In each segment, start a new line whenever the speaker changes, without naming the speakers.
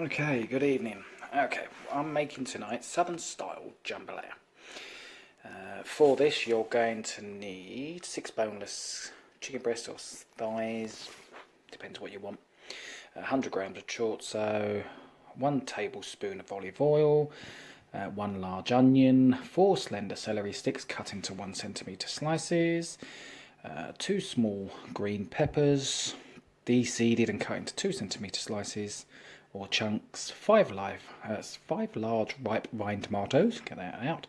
Okay, good evening. Okay, I'm making tonight Southern style jambalaya. For this you're going to need 6 boneless chicken breasts or thighs, depends what you want, 100 grams of chorizo, 1 tablespoon of olive oil, 1 large onion, 4 slender celery sticks cut into 1 centimetre slices, 2 small green peppers, de-seeded and cut into 2 centimetre slices or chunks, 5 large ripe vine tomatoes, get that out,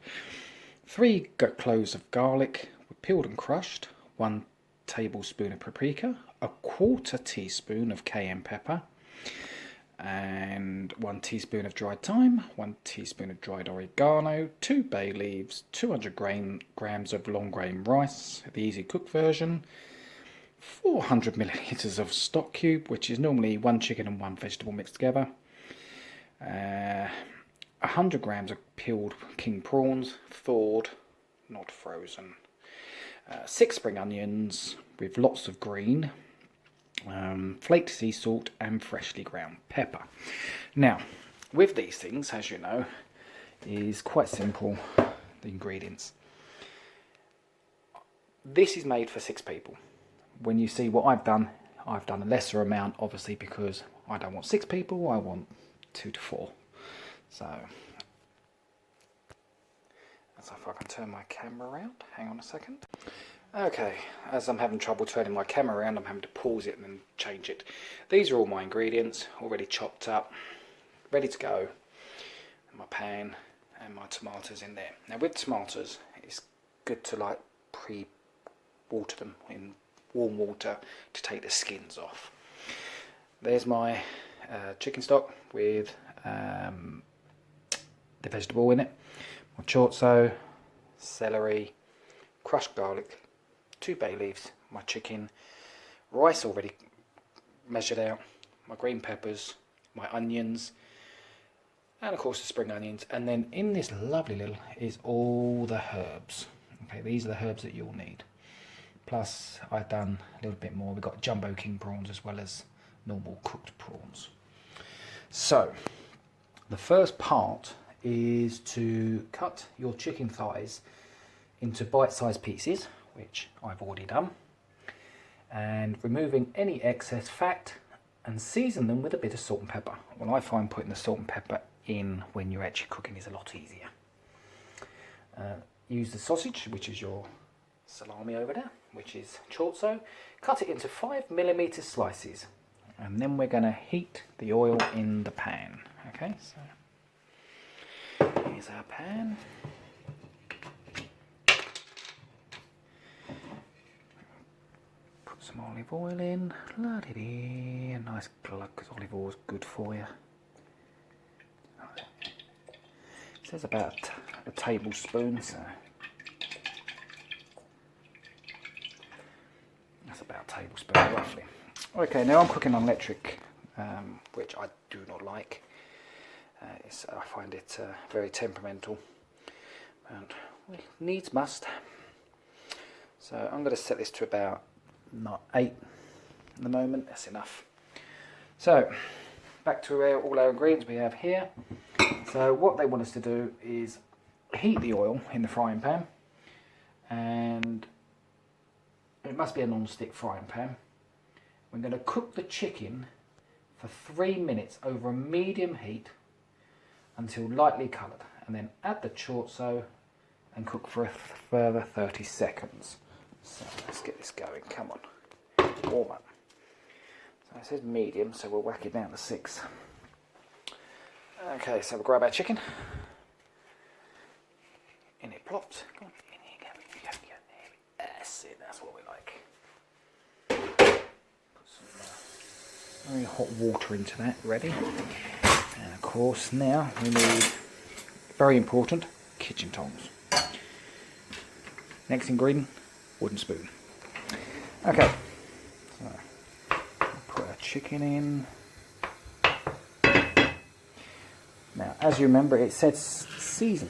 3 cloves of garlic peeled and crushed, 1 tablespoon of paprika, a 1/4 teaspoon of cayenne pepper, and 1 teaspoon of dried thyme, 1 teaspoon of dried oregano, 2 bay leaves, 200 grams of long grain rice, the easy cook version, 400 millilitres of stock cube, which is normally 1 chicken and 1 vegetable mixed together, 100 grams of peeled king prawns, thawed, not frozen, 6 spring onions with lots of green, flaked sea salt and freshly ground pepper. Now, with these things, as you know, is quite simple, the ingredients. This is made for 6 people. When you see what I've done a lesser amount, obviously, because I don't want 6 people, I want 2 to 4. So, if I can turn my camera around, hang on a second. Okay, as I'm having trouble turning my camera around, I'm having to pause it and then change it. These are all my ingredients, already chopped up, ready to go. And my pan and my tomatoes in there. Now with tomatoes, it's good to pre-water them in warm water to take the skins off. There's my chicken stock with the vegetable in it, my chorizo, celery, crushed garlic, 2 bay leaves, my chicken, rice already measured out, my green peppers, my onions, and of course the spring onions. And then in this lovely little is all the herbs. Okay, these are the herbs that you'll need. Plus I've done a little bit more. We've got jumbo king prawns as well as normal cooked prawns. So the first part is to cut your chicken thighs into bite-sized pieces, which I've already done, and removing any excess fat and season them with a bit of salt and pepper. Well, I find putting the salt and pepper in when you're actually cooking is a lot easier. Use the sausage, which is your salami over there, which is chorizo. Cut it into 5mm slices, and then we're going to heat the oil in the pan. Okay, so here's our pan. Put some olive oil in, a nice glug, because olive oil is good for you. It says about a tablespoon, so that's about a tablespoon roughly. Okay, now I'm cooking on electric, which I do not like. I find it very temperamental, and needs must. So I'm going to set this to about 8 at the moment. That's enough. So back to all our ingredients we have here. So what they want us to do is heat the oil in the frying pan, and it must be a non-stick frying pan. We're going to cook the chicken for 3 minutes over a medium heat until lightly coloured, and then add the chorizo and cook for a further 30 seconds. So let's get this going, come on, warm up. So it says medium, so we'll whack it down to 6. Okay, so we'll grab our chicken. In it plops. Go on, in here, go. That's it, that's what we like. Put some very hot water into that, ready. And of course now we need, very important, kitchen tongs. Next ingredient, wooden spoon. Okay, so put our chicken in. Now, as you remember, it says season.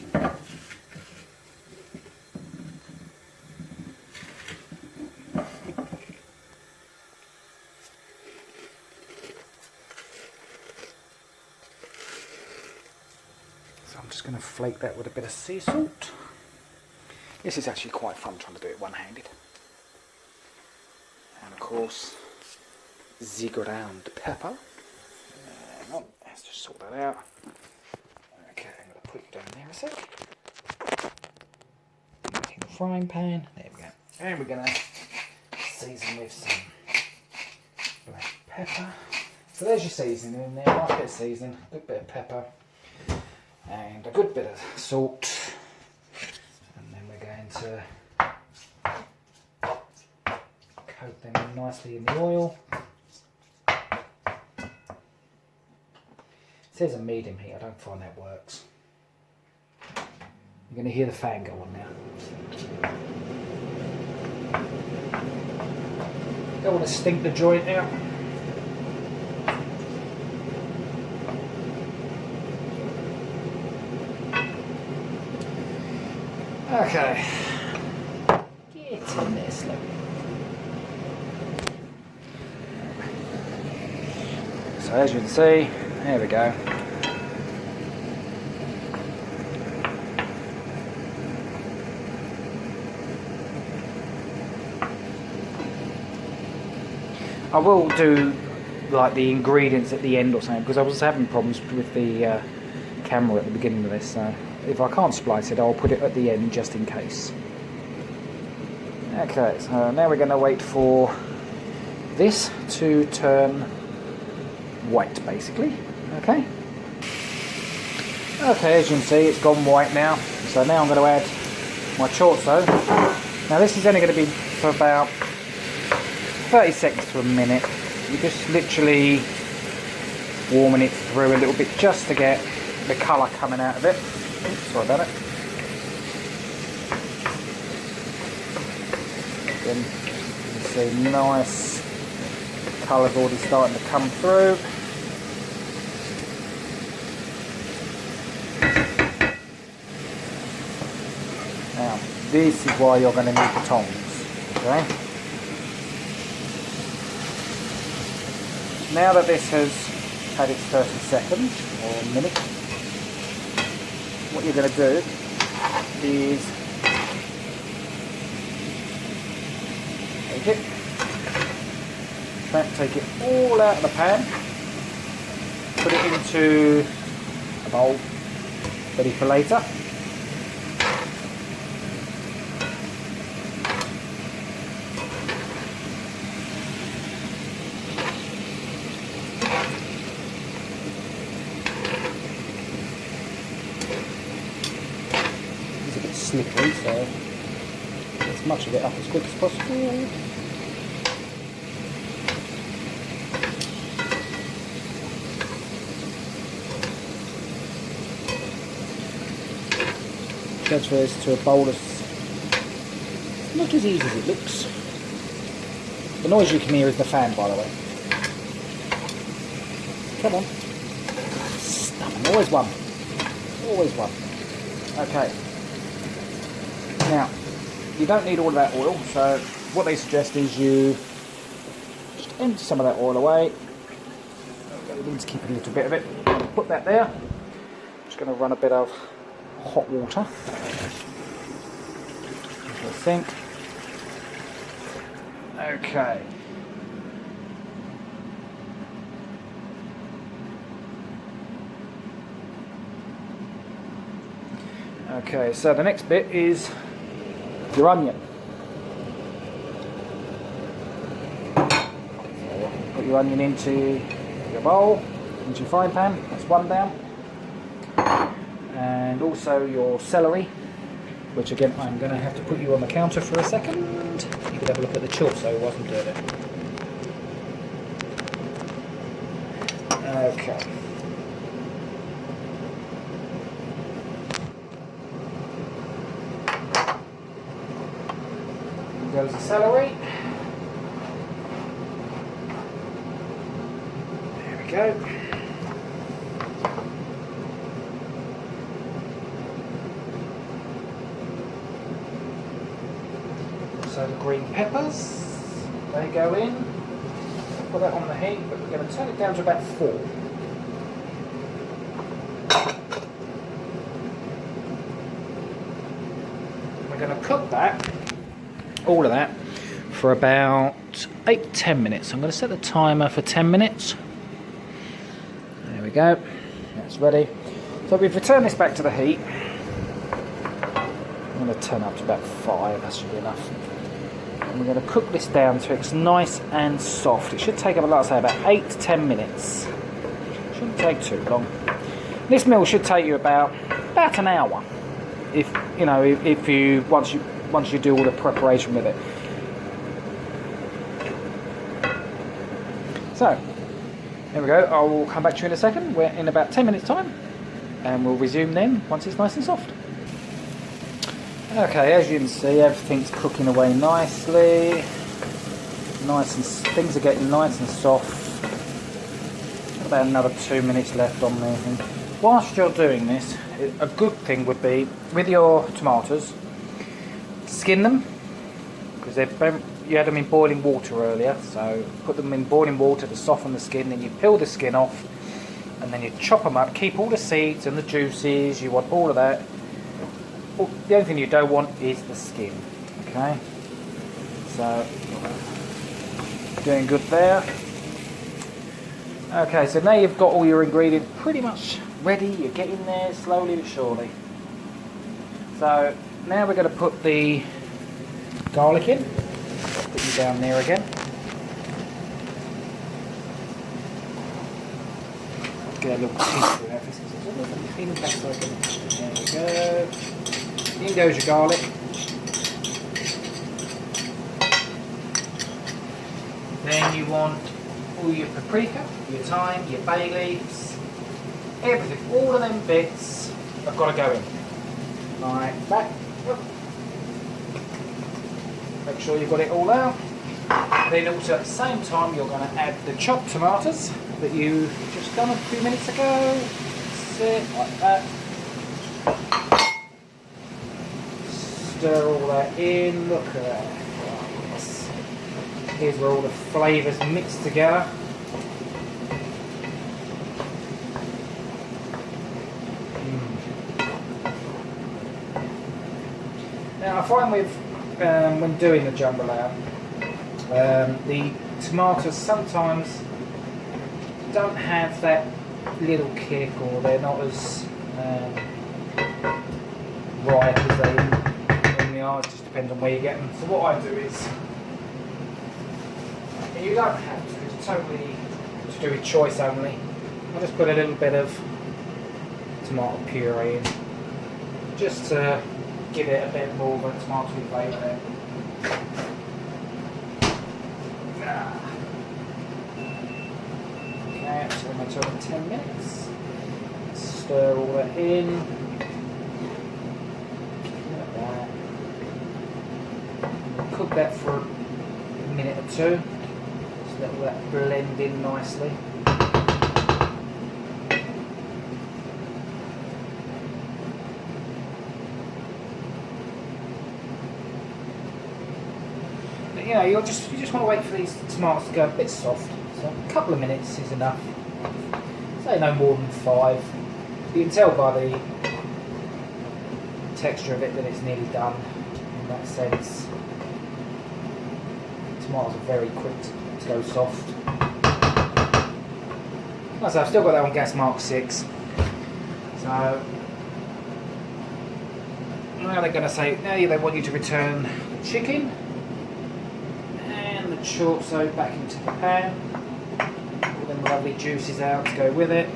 So I'm just going to flake that with a bit of sea salt. This is actually quite fun trying to do it one-handed. And of course, the ground pepper. Hang on, let's just sort that out. Okay, I'm going to put you down there a sec. In the frying pan, there we go. And we're going to season with some black pepper. So there's your seasoning in there, nice bit of seasoning, a good bit of pepper, and a good bit of salt. And then we're going to coat them nicely in the oil. It says a medium heat, I don't find that works. You're going to hear the fan go on now. Don't want to stink the joint out. Okay. Get in there slowly. So as you can see, there we go. I will do like the ingredients at the end or something, because I was having problems with the camera at the beginning of this, so if I can't splice it, I'll put it at the end just in case. Okay, so now we're going to wait for this to turn white, basically. Okay, as you can see, it's gone white now. So now I'm going to add my chorizo. Now this is only going to be for about 30 seconds to a minute. You're just literally warming it through a little bit just to get the colour coming out of it. Oops, sorry about it. Then you can see nice colours already starting to come through. Now, this is why you're going to need the tongs. Okay. Now that this has had its 30 seconds or a minute, what you're going to do is take it all out of the pan, put it into a bowl ready for later. Slippery, so get as much of it up as quick as possible. Transfer this to a bowl as not as easy as it looks. The noise you can hear is the fan, by the way. Come on. Stubborn. Always one. Always one. Okay. Now, you don't need all of that oil, so what they suggest is you just empty some of that oil away. You need to keep a little bit of it. Put that there. I'm just going to run a bit of hot water into the sink. Okay. Okay, so the next bit is your onion. So put your onion into your bowl, into your frying pan, that's one down. And also your celery, which again I'm going to have to put you on the counter for a second. You could have a look at the chorizo whilst I'm doing it. Okay. Goes the celery. There we go. So the green peppers, they go in. Put that on the heat, but we're going to turn it down to about 4. cook that, all of that, for about 8-10 minutes. I'm going to set the timer for 10 minutes. There we go. That's ready. So we've returned this back to the heat. I'm going to turn up to about 5. That should be enough. And we're going to cook this down to it's nice and soft. It should take about, like I say, about 8-10 minutes. Shouldn't take too long. This meal should take you about an hour, if you know, if you once you do all the preparation with it. So there we go. I will come back to you in a second. We're in about 10 minutes time, and we'll resume then once it's nice and soft. Okay, as you can see, everything's cooking away nicely. Things are getting nice and soft. About another 2 minutes left on there. Whilst you're doing this, a good thing would be, with your tomatoes, skin them, because you had them in boiling water earlier, so put them in boiling water to soften the skin, then you peel the skin off, and then you chop them up, keep all the seeds and the juices, you want all of that. The only thing you don't want is the skin, okay? So, doing good there. Okay, so now you've got all your ingredients pretty much ready. You're getting there slowly but surely. So now we're going to put the garlic in. Put you down there again. Get a little teaspoon there. There we go. In goes your garlic. Then you want all your paprika, your thyme, your bay leaves, everything, all of them bits have got to go in. Like that. Make sure you've got it all out. Then also at the same time you're going to add the chopped tomatoes that you just done a few minutes ago. That's it, like that. Stir all that in, look at that. Here's where all the flavours mix together. Now I find with when doing the jambalaya, the tomatoes sometimes don't have that little kick, or they're not as ripe as they normally are. It just depends on where you get them. So what I do is, you don't have to, it's totally to do with choice only. I'll just put a little bit of tomato puree in, just to give it a bit more of a tomatoey flavour there. Okay, so I'm going to talk 10 minutes. Stir all that in. Like that. We'll cook that for a minute or two. Just let all that blend in nicely. You know, you just want to wait for these tomatoes to go a bit soft. So a couple of minutes is enough. Say no more than 5. You can tell by the texture of it that it's nearly done. In that sense, tomatoes are very quick to go soft. Like I say, I've still got that on gas mark 6. So now they're going to say, now they want you to return the chicken. Chorizo back into the pan, all them lovely juices out to go with it.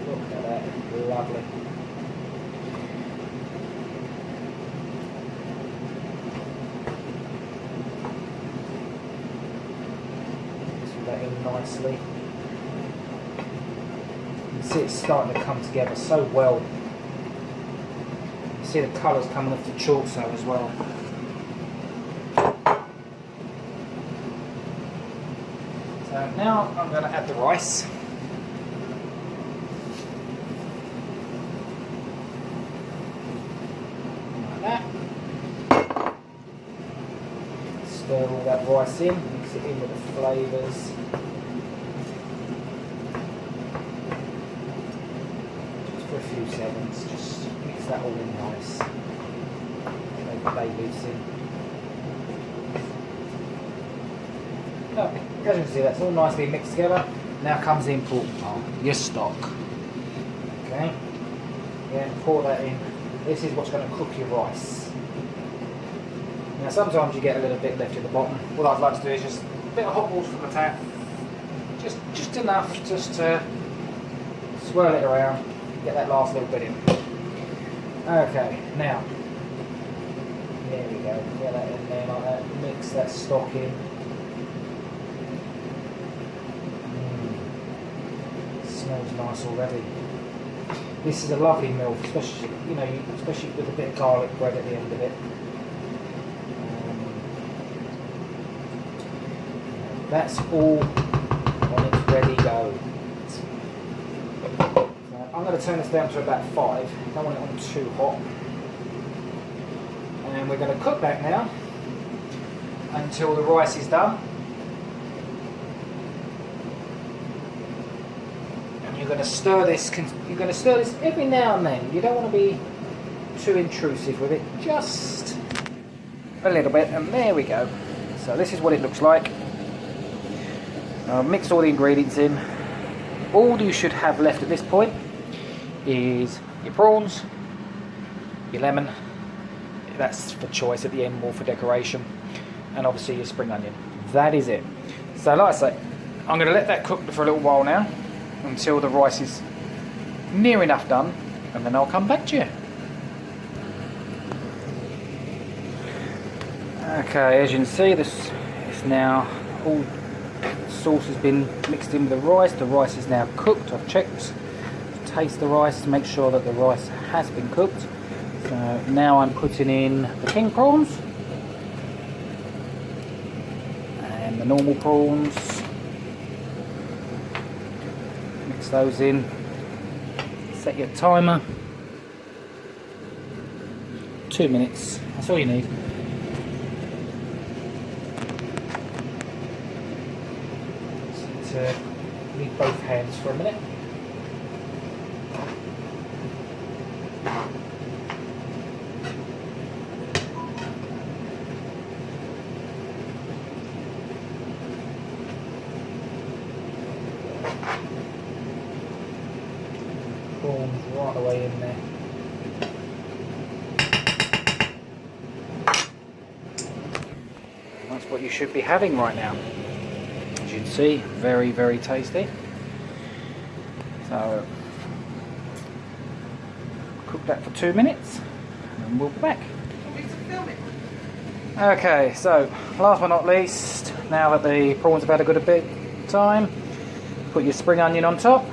Look at that, lovely. Put that in nicely. You can see it's starting to come together so well. You see the colours coming off the chorizo as well. So now I'm going to add the rice. Like that. Stir all that rice in, mix it in with the flavours. Just for a few seconds, just mix that all in nice. Make the bay leaves in. As you can see, that's all nicely mixed together. Now comes the important part, your stock. Okay, yeah, pour that in. This is what's going to cook your rice. Now sometimes you get a little bit left at the bottom. What I'd like to do is just a bit of hot water from the tap. Just enough just to swirl it around, get that last little bit in. Okay, now, there we go, get that in there like that, mix that stock in. Smells nice already. This is a lovely milk, especially especially with a bit of garlic bread at the end of it. That's all on its ready go. So I'm going to turn this down to about 5. Don't want it on too hot. And we're going to cook that now until the rice is done. You're going to stir this. You're going to stir this every now and then. You don't want to be too intrusive with it. Just a little bit, and there we go. So this is what it looks like. I've mixed all the ingredients in. All you should have left at this point is your prawns, your lemon. That's for choice at the end, more for decoration, and obviously your spring onion. That is it. So, like I say, I'm going to let that cook for a little while now, until the rice is near enough done, and then I'll come back to you. Okay, as you can see, this is now all the sauce has been mixed in with the rice. The rice is now cooked. I've checked, taste the rice to make sure that the rice has been cooked. So now I'm putting in the king prawns and the normal prawns. Mix those in, set your timer, 2 minutes, that's all you need. Just leave both hands for a minute. Prawns right away in there. That's what you should be having right now. As you can see, very, very tasty. So, cook that for 2 minutes and we'll be back. Okay, so last but not least, now that the prawns have had a good bit of time, put your spring onion on top.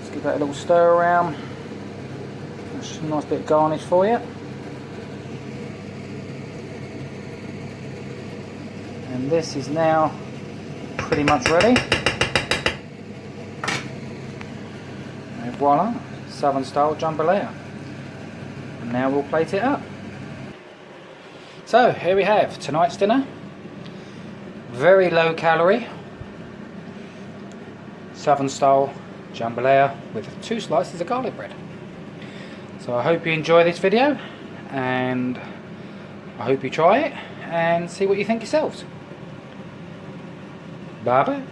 Just give that a little stir around. That's a nice bit of garnish for you. And this is now pretty much ready. And voila, southern style jambalaya. And now we'll plate it up. So here we have tonight's dinner. Very low calorie, southern style jambalaya with 2 slices of garlic bread. So I hope you enjoy this video, and I hope you try it and see what you think yourselves. Bye bye.